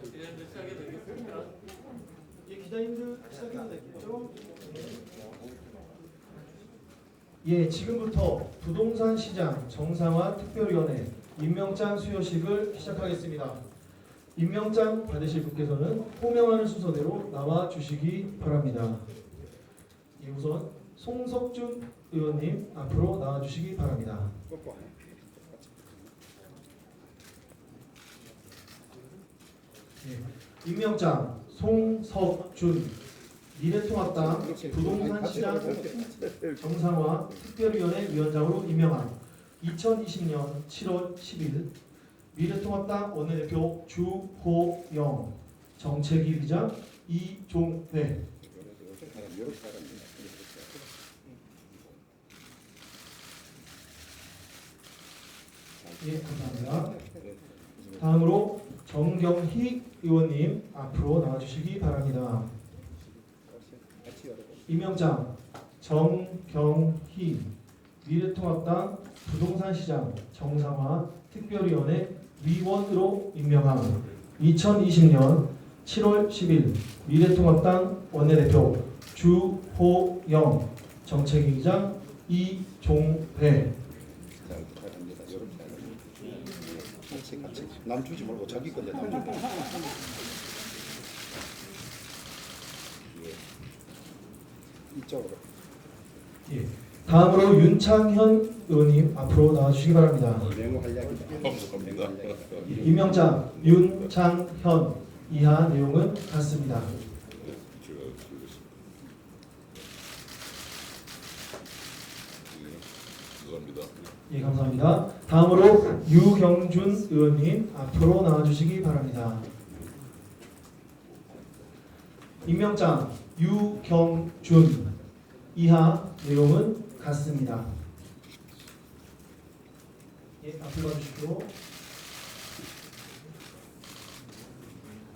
기자님들 시작이 되겠습니다. 예, 기자님들 시작해도 되겠죠? 예, 지금부터 부동산 시장 정상화 특별위원회 임명장 수여식을 시작하겠습니다. 임명장 받으실 분께서는 호명하는 순서대로 나와 주시기 바랍니다. 예, 우선 송석준 의원님 앞으로 나와 주시기 바랍니다. 예, 임명장 송석준 미래통합당 부동산시장 정상화 특별위원회 위원장으로 임명한 2020년 7월 10일 미래통합당 원내대표 주호영, 정책위 의장 이종회. 예, 감사합니다. 다음으로 정경희 의원님 앞으로 나와주시기 바랍니다. 임명장 정경희 미래통합당 부동산시장 정상화 특별위원회 위원으로 임명한 2020년 7월 10일 미래통합당 원내대표 주호영, 정책위의장 이종회. 같이 남 주지 말고 자기 건데 남 주고. 이쪽으로. 예. 다음으로 윤창현 의원님 앞으로 나와주시기 바랍니다. 맹호 한량이다. 임명장 윤창현 이하 내용은 같습니다. 예, 감사합니다. 다음으로 유경준 의원님 앞으로 나와주시기 바랍니다. 임명장 유경준 이하 내용은 같습니다. 예, 앞으로 와주십시오.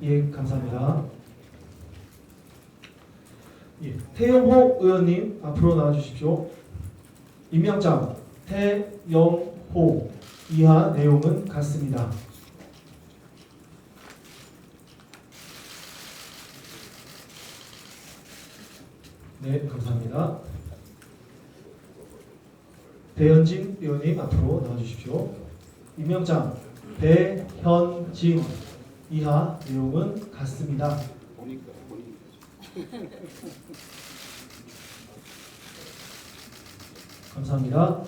예, 감사합니다. 예, 태영호 의원님 앞으로 나와주십시오. 임명장 태영호 이하 내용은 같습니다. 네, 감사합니다. 배현진 의원님 앞으로 나와주십시오. 임명장 배현진 이하 내용은 같습니다. 감사합니다.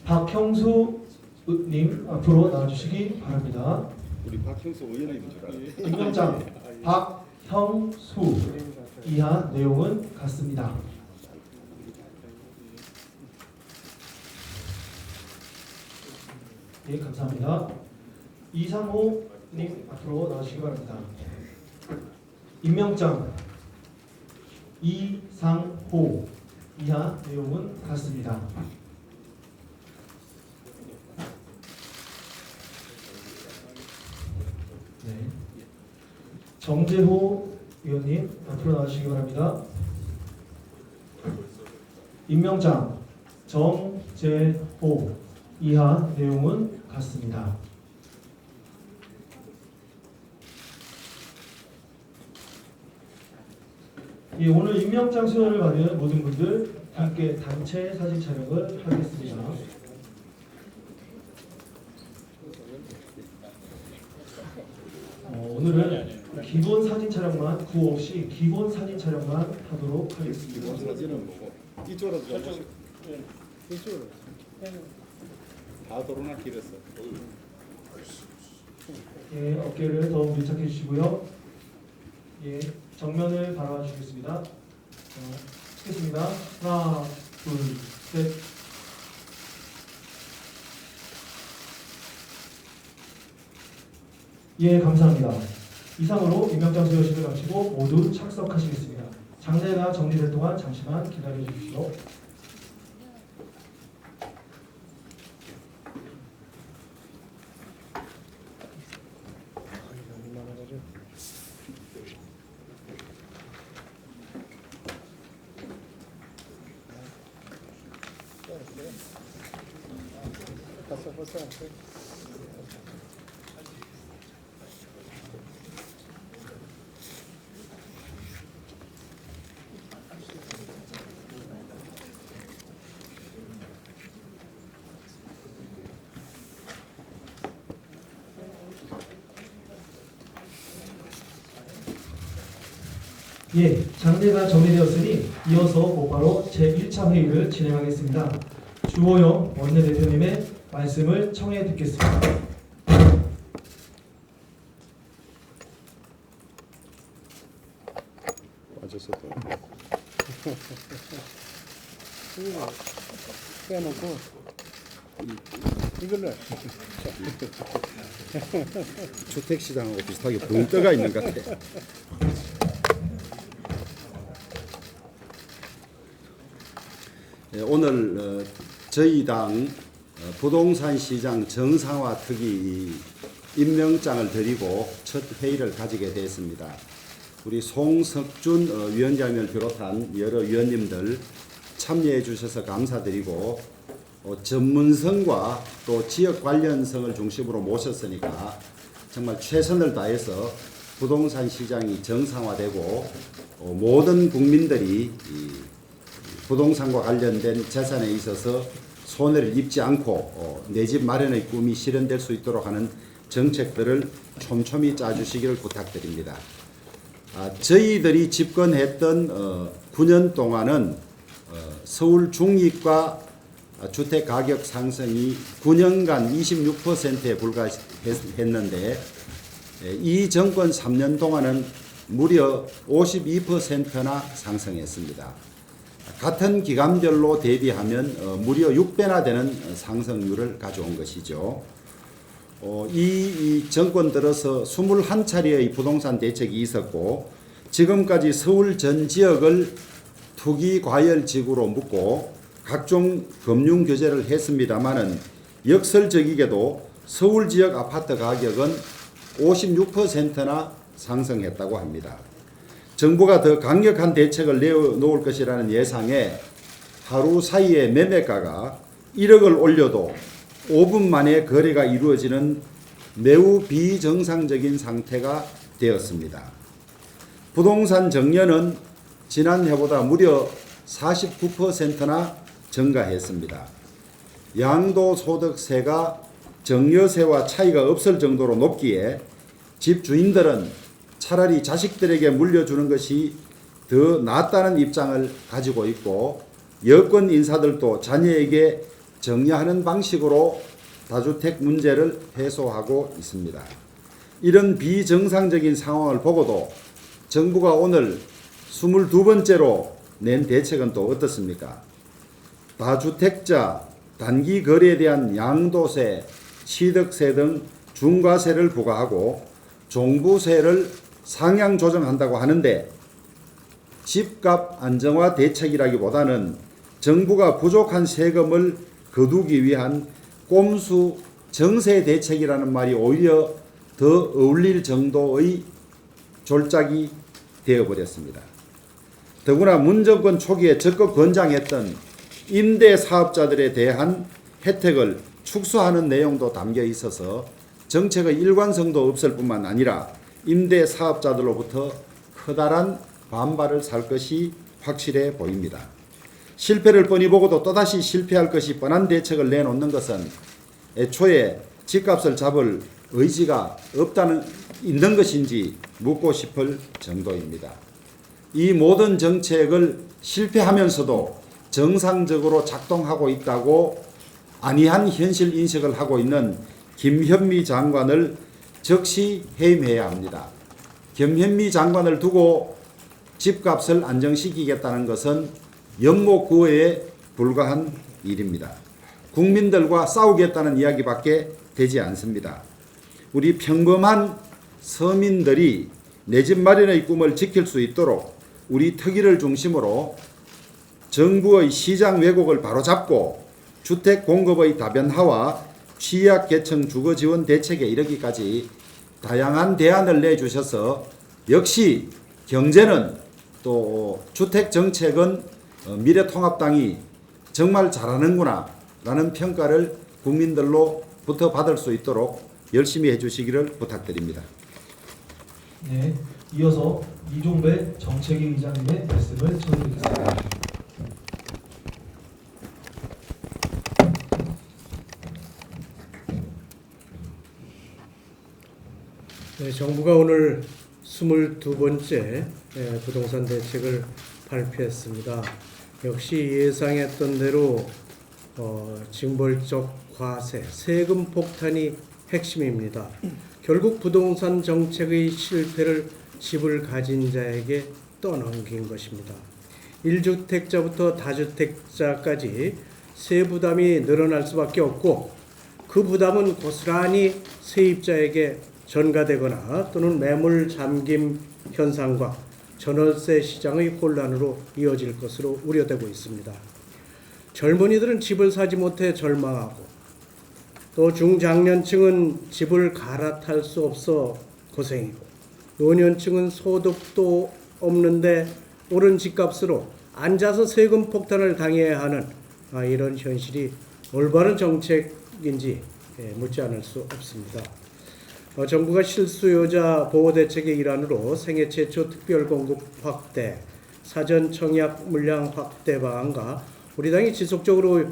박형수 님 앞으로 나와주시기 바랍니다. 우리 박형수 의원님인 줄 알았는데. 임명장 박형수 이하 내용은 같습니다. 네, 감사합니다. 이상호 님 앞으로 나와주시기 바랍니다. 임명장 이상호 이하 내용은 같습니다. 네. 정재호 의원님 앞으로 나와주시기 바랍니다. 임명장 정재호 이하 내용은 같습니다. 예, 오늘 임명장 수여를 받은 모든 분들 함께 단체 사진 촬영을 하겠습니다. 오늘은 기본 사진 촬영만 구호 없이 기본 사진 촬영만 하도록 하겠습니다. 기본 사진은 뭐고 이쪽으로 들어가시고. 이쪽으로. 다 도로나 길었어. 예, 어깨를 더 밀착해 주시고요. 예, 정면을 바라봐 주시겠습니다. 찍겠습니다. 하나, 둘, 셋. 예, 감사합니다. 이상으로 임명장 수여식을 마치고 모두 착석하시겠습니다. 장례가 정리될 동안 잠시만 기다려 주십시오. 예, 장례가 정리되었으니 이어서 곧바로 제1차 회의를 진행하겠습니다. 주호영 원내대표님의 말씀을 청해 듣겠습니다. 빠져서 또 이거 빼놓고 이걸로 주택시장하고 비슷하게 붕 떠가 있는 것 같아. 네, 오늘 저희 당 부동산 시장 정상화 특위 임명장을 드리고 첫 회의를 가지게 됐습니다. 우리 송석준 위원장을 비롯한 여러 위원님들 참여해 주셔서 감사드리고 전문성과 또 지역 관련성을 중심으로 모셨으니까 정말 최선을 다해서 부동산 시장이 정상화되고 모든 국민들이 이 부동산과 관련된 재산에 있어서 손해를 입지 않고 내 집 마련의 꿈이 실현될 수 있도록 하는 정책들을 촘촘히 짜주시기를 부탁드립니다. 저희들이 집권했던 9년 동안은 서울 중립과 주택 가격 상승이 9년간 26%에 불과했는데 이 정권 3년 동안은 무려 52%나 상승했습니다. 같은 기간별로 대비하면 무려 6배나 되는 상승률을 가져온 것이죠. 이 정권 들어서 21차례의 부동산 대책이 있었고 지금까지 서울 전 지역을 투기 과열 지구로 묶고 각종 금융 규제를 했습니다마는 역설적이게도 서울 지역 아파트 가격은 56%나 상승했다고 합니다. 정부가 더 강력한 대책을 내놓을 것이라는 예상에 하루 사이에 매매가가 1억을 올려도 5분 만에 거래가 이루어지는 매우 비정상적인 상태가 되었습니다. 부동산 정려는 지난해보다 무려 49%나 증가했습니다. 양도소득세가 정려세와 차이가 없을 정도로 높기에 집주인들은 차라리 자식들에게 물려주는 것이 더 낫다는 입장을 가지고 있고 여권 인사들도 자녀에게 정려하는 방식으로 다주택 문제를 해소하고 있습니다. 이런 비정상적인 상황을 보고도 정부가 오늘 22번째로 낸 대책은 또 어떻습니까? 다주택자 단기 거래에 대한 양도세, 취득세 등 중과세를 부과하고 종부세를 상향 조정한다고 하는데 집값 안정화 대책이라기보다는 정부가 부족한 세금을 거두기 위한 꼼수 정세 대책이라는 말이 오히려 더 어울릴 정도의 졸작이 되어버렸습니다. 더구나 문정권 초기에 적극 권장했던 임대사업자들에 대한 혜택을 축소하는 내용도 담겨 있어서 정책의 일관성도 없을 뿐만 아니라 임대사업자들로부터 커다란 반발을 살 것이 확실해 보입니다. 실패를 뻔히 보고도 또다시 실패할 것이 뻔한 대책을 내놓는 것은 애초에 집값을 잡을 의지가 있는 것인지 묻고 싶을 정도입니다. 이 모든 정책을 실패하면서도 정상적으로 작동하고 있다고 안이한 현실 인식을 하고 있는 김현미 장관을 즉시 해임해야 합니다. 김현미 장관을 두고 집값을 안정시키겠다는 것은 연목구호에 불과한 일입니다. 국민들과 싸우겠다는 이야기밖에 되지 않습니다. 우리 평범한 서민들이 내 집 마련의 꿈을 지킬 수 있도록 우리 특위를 중심으로 정부의 시장 왜곡을 바로잡고 주택 공급의 다변화와 취약계층 주거지원 대책에 이르기까지 다양한 대안을 내주셔서 역시 경제는 또 주택정책은 미래통합당이 정말 잘하는구나 라는 평가를 국민들로부터 받을 수 있도록 열심히 해주시기를 부탁드립니다. 네, 이어서 이종배 정책위 의장님의 말씀을 전해드리겠습니다. 네, 정부가 오늘 22번째 부동산 대책을 발표했습니다. 역시 예상했던 대로 징벌적 과세, 세금 폭탄이 핵심입니다. 결국 부동산 정책의 실패를 집을 가진 자에게 떠넘긴 것입니다. 1주택자부터 다주택자까지 세부담이 늘어날 수밖에 없고 그 부담은 고스란히 세입자에게 전가되거나 또는 매물 잠김 현상과 전월세 시장의 혼란으로 이어질 것으로 우려되고 있습니다. 젊은이들은 집을 사지 못해 절망하고 또 중장년층은 집을 갈아탈 수 없어 고생이고 노년층은 소득도 없는데 오른 집값으로 앉아서 세금 폭탄을 당해야 하는 이런 현실이 올바른 정책인지 묻지 않을 수 없습니다. 정부가 실수요자 보호대책의 일환으로 생애 최초 특별공급 확대, 사전 청약 물량 확대 방안과 우리 당이 지속적으로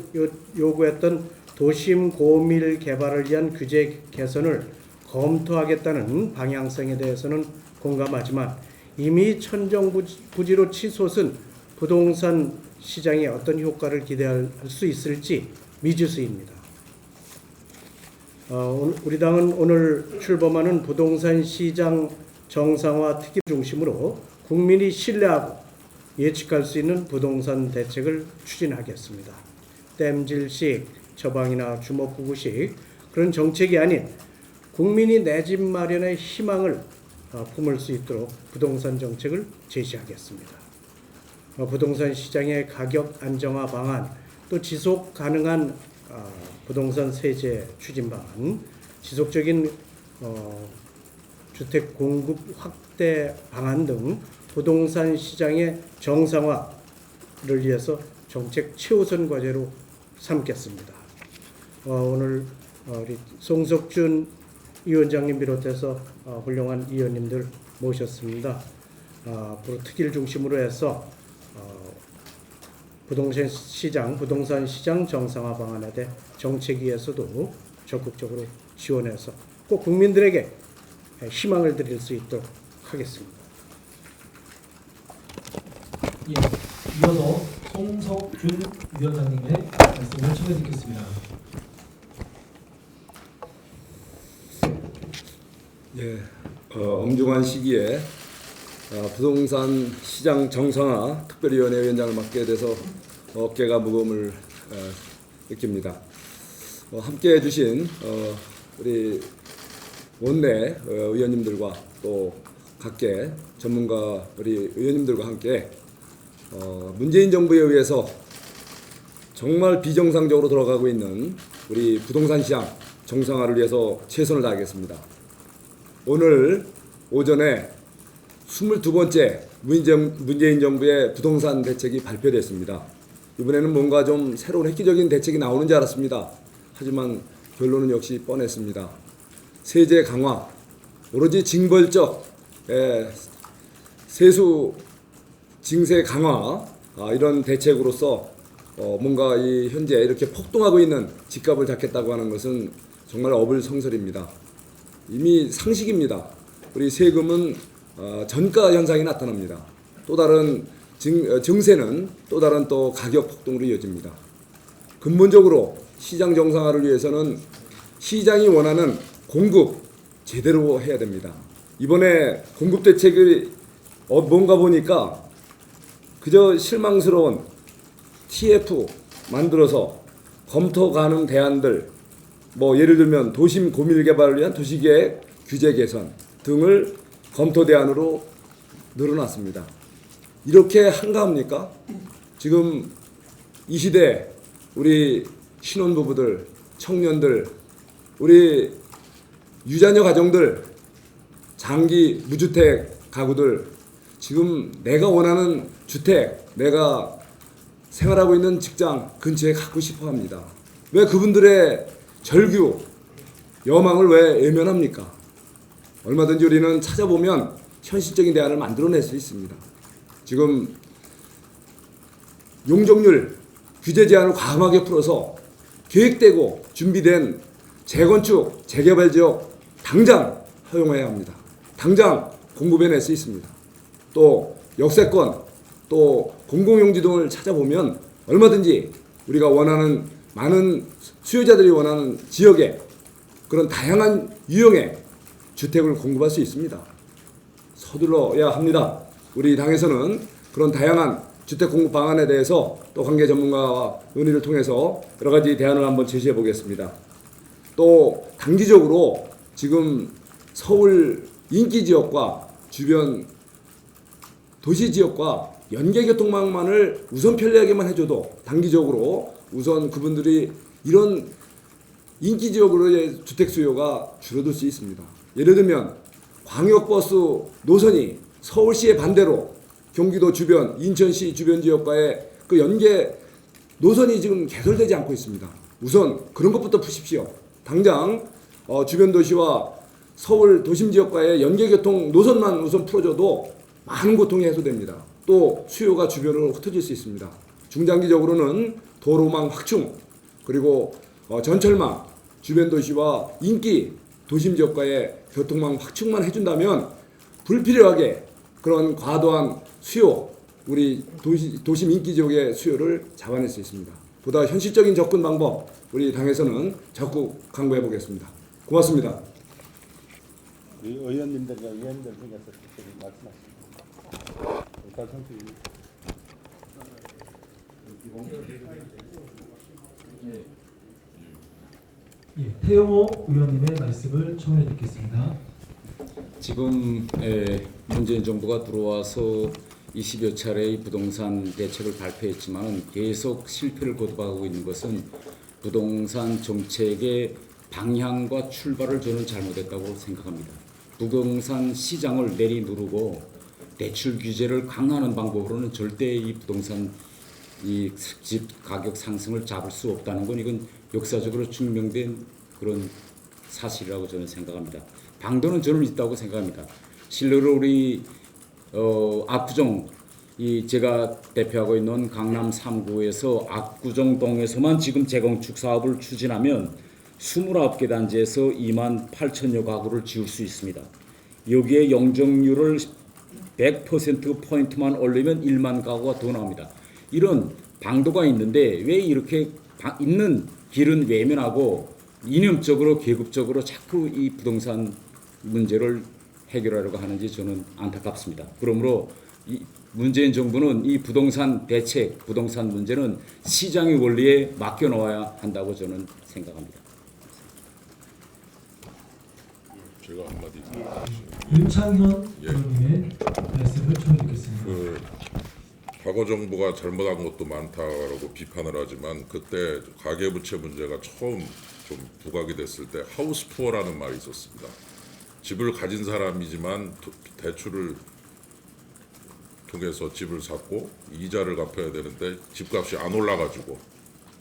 요구했던 도심 고밀 개발을 위한 규제 개선을 검토하겠다는 방향성에 대해서는 공감하지만 이미 천정부지로 치솟은 부동산 시장에 어떤 효과를 기대할 수 있을지 미지수입니다. 우리 당은 오늘 출범하는 부동산 시장 정상화 특위 중심으로 국민이 신뢰하고 예측할 수 있는 부동산 대책을 추진하겠습니다. 땜질식, 처방이나 주먹구구식 그런 정책이 아닌 국민이 내 집 마련의 희망을 품을 수 있도록 부동산 정책을 제시하겠습니다. 부동산 시장의 가격 안정화 방안, 또 지속 가능한 부동산 세제 추진 방안, 지속적인 주택 공급 확대 방안 등 부동산 시장의 정상화를 위해서 정책 최우선 과제로 삼겠습니다. 오늘 우리 송석준 위원장님 비롯해서 훌륭한 위원님들 모셨습니다. 앞으로 특위를 중심으로 해서 부동산 시장 정상화 방안에 대해 정책위에서도 적극적으로 지원해서 꼭 국민들에게 희망을 드릴 수 있도록 하겠습니다. 예, 이어서 송석준 위원장님의 말씀을 청해 듣겠습니다. 예, 엄중한 시기에 부동산 시장 정상화 특별위원회 위원장을 맡게 돼서 어깨가 무거움을 느낍니다. 함께해 주신 우리 원내 의원님들과 또 각계 전문가 우리 의원님들과 함께 문재인 정부에 의해서 정말 비정상적으로 돌아가고 있는 우리 부동산 시장 정상화를 위해서 최선을 다하겠습니다. 오늘 오전에 22번째 문재인 정부의 부동산 대책이 발표됐습니다. 이번에는 뭔가 좀 새로운 획기적인 대책이 나오는 줄 알았습니다. 하지만 결론은 역시 뻔했습니다. 세제 강화, 오로지 징벌적 세수 징세 강화 이런 대책으로서 뭔가 이 현재 이렇게 폭등하고 있는 집값을 잡겠다고 하는 것은 정말 어불성설입니다. 이미 상식입니다. 우리 세금은 전가 현상이 나타납니다. 또 다른 증세는 또 다른 또 가격 폭등으로 이어집니다. 근본적으로 시장 정상화를 위해서는 시장이 원하는 공급 제대로 해야 됩니다. 이번에 공급 대책이 뭔가 보니까 그저 실망스러운 TF 만들어서 검토 가능 대안들, 뭐 예를 들면 도심 고밀 개발을 위한 도시계획 규제 개선 등을 검토 대안으로 늘어났습니다. 이렇게 한가합니까? 지금 이 시대 우리 신혼부부들, 청년들, 우리 유자녀 가정들, 장기 무주택 가구들 지금 내가 원하는 주택, 내가 생활하고 있는 직장 근처에 갖고 싶어 합니다. 왜 그분들의 절규, 여망을 왜 외면합니까? 얼마든지 우리는 찾아보면 현실적인 대안을 만들어낼 수 있습니다. 지금 용적률 규제 제한을 과감하게 풀어서 계획되고 준비된 재건축, 재개발 지역 당장 허용해야 합니다. 당장 공급해낼 수 있습니다. 또 역세권, 또 공공용지 등을 찾아보면 얼마든지 우리가 원하는 많은 수요자들이 원하는 지역에 그런 다양한 유형의 주택을 공급할 수 있습니다. 서둘러야 합니다. 우리 당에서는 그런 다양한 주택 공급 방안에 대해서 또 관계 전문가와 논의를 통해서 여러 가지 대안을 한번 제시해 보겠습니다. 또 단기적으로 지금 서울 인기 지역과 주변 도시 지역과 연계 교통망만을 우선 편리하게만 해줘도 단기적으로 우선 그분들이 이런 인기 지역으로의 주택 수요가 줄어들 수 있습니다. 예를 들면 광역버스 노선이 서울시의 반대로 경기도 주변, 인천시 주변 지역과의 그 연계 노선이 지금 개설되지 않고 있습니다. 우선 그런 것부터 푸십시오. 당장 주변 도시와 서울 도심 지역과의 연계 교통 노선만 우선 풀어줘도 많은 고통이 해소됩니다. 또 수요가 주변으로 흩어질 수 있습니다. 중장기적으로는 도로망 확충, 그리고 전철망, 주변 도시와 인기 도심 지역과의 교통망 확충만 해준다면 불필요하게 그런 과도한 수요, 우리 도심 인기 지역의 수요를 잡아낼 수 있습니다. 보다 현실적인 접근 방법, 우리 당에서는 적극 강구해 보겠습니다. 고맙습니다. 우리 의원님들과 의원들 중에서 특별히 말씀하십니다. 예, 태영호 의원님의 말씀을 청해 듣겠습니다. 지금 문재인 정부가 들어와서 20여 차례의 부동산 대책을 발표했지만 계속 실패를 거듭하고 있는 것은 부동산 정책의 방향과 출발을 저는 잘못했다고 생각합니다. 부동산 시장을 내리누르고 대출 규제를 강화하는 방법으로는 절대 이 부동산 이 집 가격 상승을 잡을 수 없다는 건 이건 역사적으로 증명된 그런 사실이라고 저는 생각합니다. 방도는 저는 있다고 생각합니다. 실제로 우리 압구정 제가 대표하고 있는 강남 3구에서 압구정동에서만 지금 재건축 사업을 추진하면 29개 단지에서 2만 8천여 가구를 지을 수 있습니다. 여기에 용적률을 100%포인트만 올리면 1만 가구가 더 나옵니다. 이런 방도가 있는데 왜 이렇게 있는 길은 외면하고 이념적으로 계급적으로 자꾸 이 부동산 문제를 해결하려고 하는지 저는 안타깝습니다. 그러므로 문재인 정부는 이 부동산 대책, 부동산 문제는 시장의 원리에 맡겨놓아야 한다고 저는 생각합니다. 제가 한마디 윤창현 의원님의 말씀을 청해 듣겠습니다. 과거 정부가 잘못한 것도 많다라고 비판을 하지만 그때 가계부채 문제가 처음 좀 부각이 됐을 때 하우스 푸어라는 말이 있었습니다. 집을 가진 사람이지만 대출을 통해서 집을 샀고 이자를 갚아야 되는데 집값이 안 올라가지고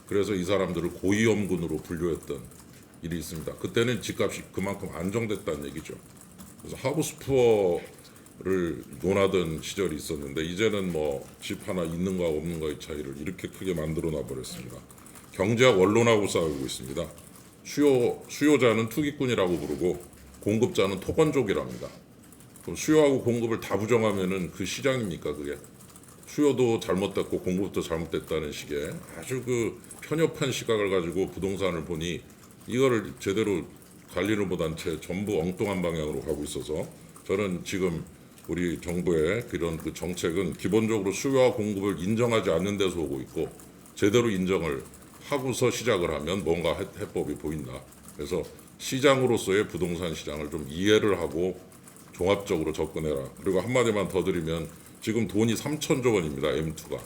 그래서 이 사람들을 고위험군으로 분류했던 일이 있습니다. 그때는 집값이 그만큼 안정됐다는 얘기죠. 그래서 하우스 푸어를 논하던 시절이 있었는데 이제는 뭐 집 하나 있는가 없는가의 차이를 이렇게 크게 만들어 놔버렸습니다. 경제학 원론하고 싸우고 있습니다. 수요자는 투기꾼이라고 부르고 공급자는 토건족이랍니다. 그럼 수요하고 공급을 다 부정하면은 그 시장입니까 그게? 수요도 잘못됐고 공급도 잘못됐다는 식의 아주 그 편협한 시각을 가지고 부동산을 보니 이거를 제대로 관리를 못한 채 전부 엉뚱한 방향으로 가고 있어서 저는 지금 우리 정부의 그런 그 정책은 기본적으로 수요와 공급을 인정하지 않는 데서 오고 있고 제대로 인정을 하고서 시작을 하면 뭔가 해법이 보인다. 그래서 시장으로서의 부동산 시장을 좀 이해를 하고 종합적으로 접근해라. 그리고 한마디만 더 드리면 지금 돈이 3천조 원입니다. M2가.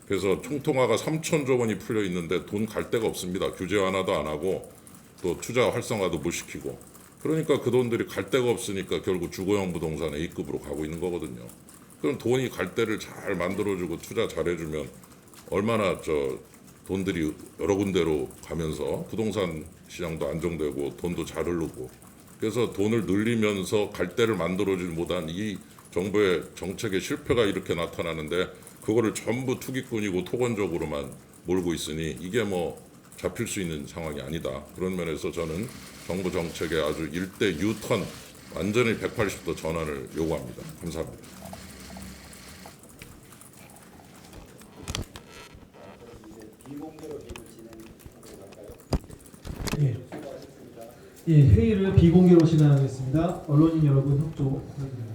그래서 총통화가 3천조 원이 풀려 있는데 돈 갈 데가 없습니다. 규제 완화도 안 하고 또 투자 활성화도 못 시키고 그러니까 그 돈들이 갈 데가 없으니까 결국 주거용 부동산 A급으로 가고 있는 거거든요. 그럼 돈이 갈 데를 잘 만들어주고 투자 잘해주면 얼마나 돈들이 여러 군데로 가면서 부동산 시장도 안정되고 돈도 잘 흐르고 그래서 돈을 늘리면서 갈 데를 만들어주지 못한 이 정부의 정책의 실패가 이렇게 나타나는데 그거를 전부 투기꾼이고 토건적으로만 몰고 있으니 이게 뭐 잡힐 수 있는 상황이 아니다. 그런 면에서 저는 정부 정책에 아주 일대 유턴 완전히 180도 전환을 요구합니다. 감사합니다. 예, 회의를 비공개로 진행하겠습니다. 언론인 여러분 협조 부탁드립니다.